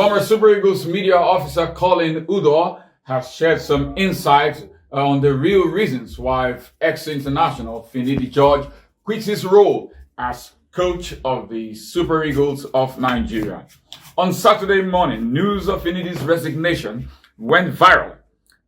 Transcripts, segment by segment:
Former Super Eagles media officer Colin Udor has shared some insights on the real reasons why ex-international Finidi George quit his role as coach of the Super Eagles of Nigeria. On Saturday morning, news of Finidi's resignation went viral.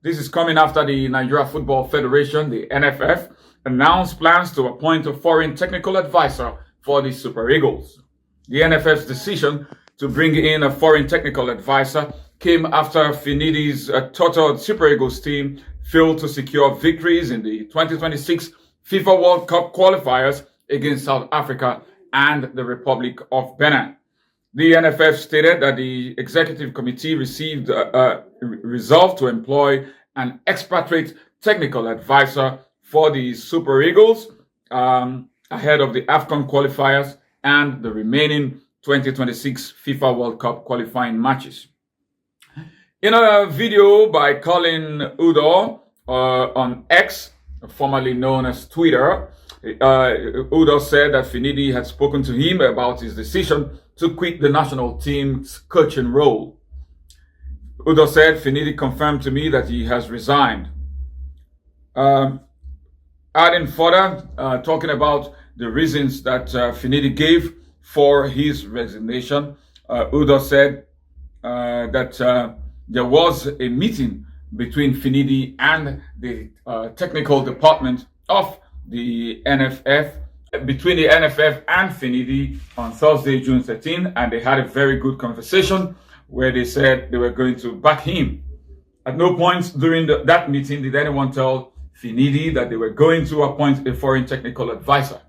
This is coming after the Nigeria Football Federation, the NFF, announced plans to appoint a foreign technical advisor for the Super Eagles. The NFF's decision to bring in a foreign technical advisor came after Finidi's total Super Eagles team failed to secure victories in the 2026 FIFA World Cup qualifiers against South Africa and the Republic of Benin. The NFF stated that the executive committee received resolved to employ an expatriate technical advisor for the Super Eagles ahead of the AFCON qualifiers and the remaining 2026 FIFA World Cup qualifying matches. In a video by Colin Udor on X, formerly known as Twitter, Udor said that Finidi had spoken to him about his decision to quit the national team's coaching role. Udor said Finidi confirmed to me that he has resigned. Adding further, talking about the reasons that Finidi gave for his resignation, Udor said that there was a meeting between Finidi and the technical department of the NFF, between the NFF and Finidi on Thursday, June 13, and they had a very good conversation where they said they were going to back him. At no point during that meeting did anyone tell Finidi that they were going to appoint a foreign technical advisor.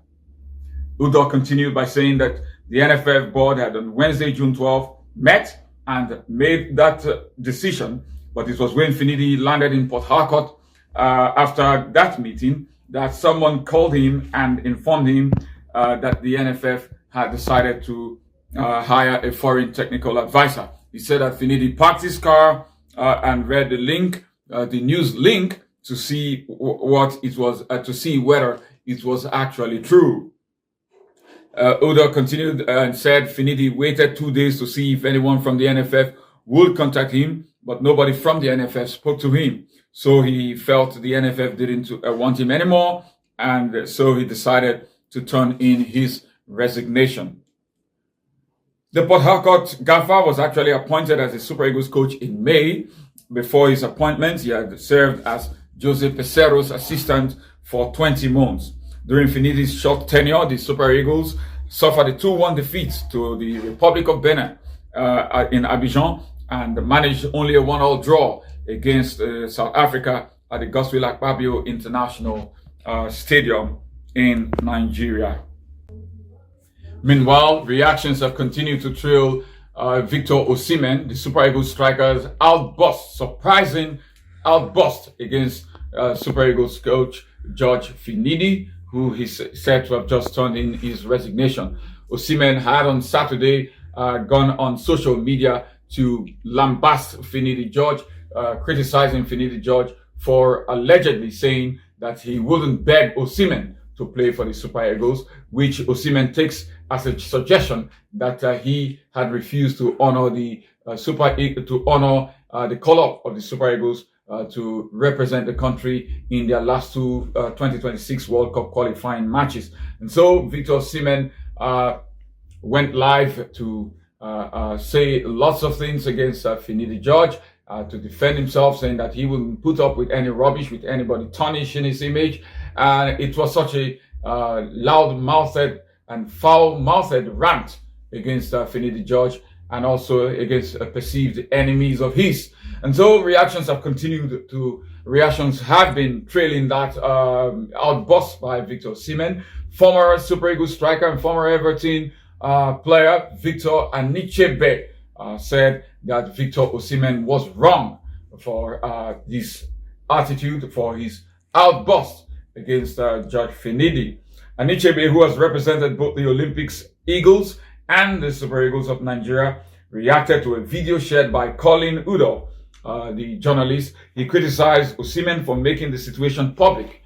Udor continued by saying that the NFF board had on Wednesday, June 12, met and made that decision, but it was when Finidi landed in Port Harcourt after that meeting that someone called him and informed him that the NFF had decided to hire a foreign technical advisor. He said that Finidi parked his car and read the link, the news link, to see what it was, to see whether it was actually true. Udor continued and said Finidi waited 2 days to see if anyone from the NFF would contact him, but nobody from the NFF spoke to him. So he felt the NFF didn't want him anymore, and so he decided to turn in his resignation. The Port Harcourt Gaffer was actually appointed as the Super Eagles coach in May. Before his appointment, he had served as Jose Pesero's assistant for 20 months. During Finidi's short tenure, the Super Eagles suffered a 2-1 defeat to the Republic of Benin in Abidjan and managed only a 1-1 draw against South Africa at the Godswill Akpabio International Stadium in Nigeria. Meanwhile, reactions have continued to trail Victor Osimhen, the Super Eagles striker's surprising outburst against Super Eagles coach George Finidi, who he said to have just turned in his resignation. Osimhen had on Saturday gone on social media to lambast Finidi George, criticizing Finidi George for allegedly saying that he wouldn't beg Osimhen to play for the Super Eagles, which Osimhen takes as a suggestion that he had refused to honor the the call-up of the Super Eagles to represent the country in their last two 2026 World Cup qualifying matches. And so Victor Osimhen went live to say lots of things against Finidi George, to defend himself, saying that he wouldn't put up with any rubbish, with anybody tarnishing his image. And it was such a loud-mouthed and foul-mouthed rant against Finidi George and also against perceived enemies of his. And so reactions have been trailing that outburst by Victor Osimhen. Former Super Eagles striker and former Everton player Victor Anichebe said that Victor Osimhen was wrong for his attitude, for his outburst against George Finidi. Anichebe, who has represented both the Olympics Eagles and the Super Eagles of Nigeria, reacted to a video shared by Colin Udor, the journalist. He criticized Osimhen for making the situation public.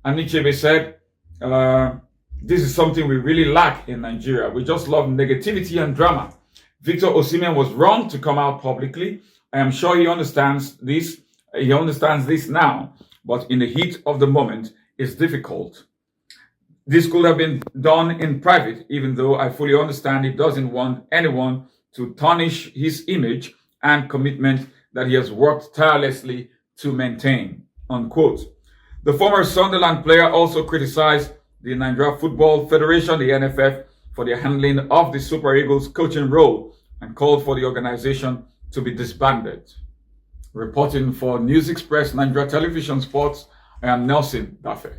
Anichebe said, this is something we really lack in Nigeria. We just love negativity and drama. Victor Osimhen was wrong to come out publicly. I am sure he understands this. He understands this now, but in the heat of the moment, it's difficult. This could have been done in private, even though I fully understand he doesn't want anyone to tarnish his image and commitment that he has worked tirelessly to maintain, unquote. The former Sunderland player also criticized the Nigeria Football Federation, the NFF, for their handling of the Super Eagles coaching role and called for the organization to be disbanded. Reporting for News Express Nigeria Television Sports, I am Nelson Dafe.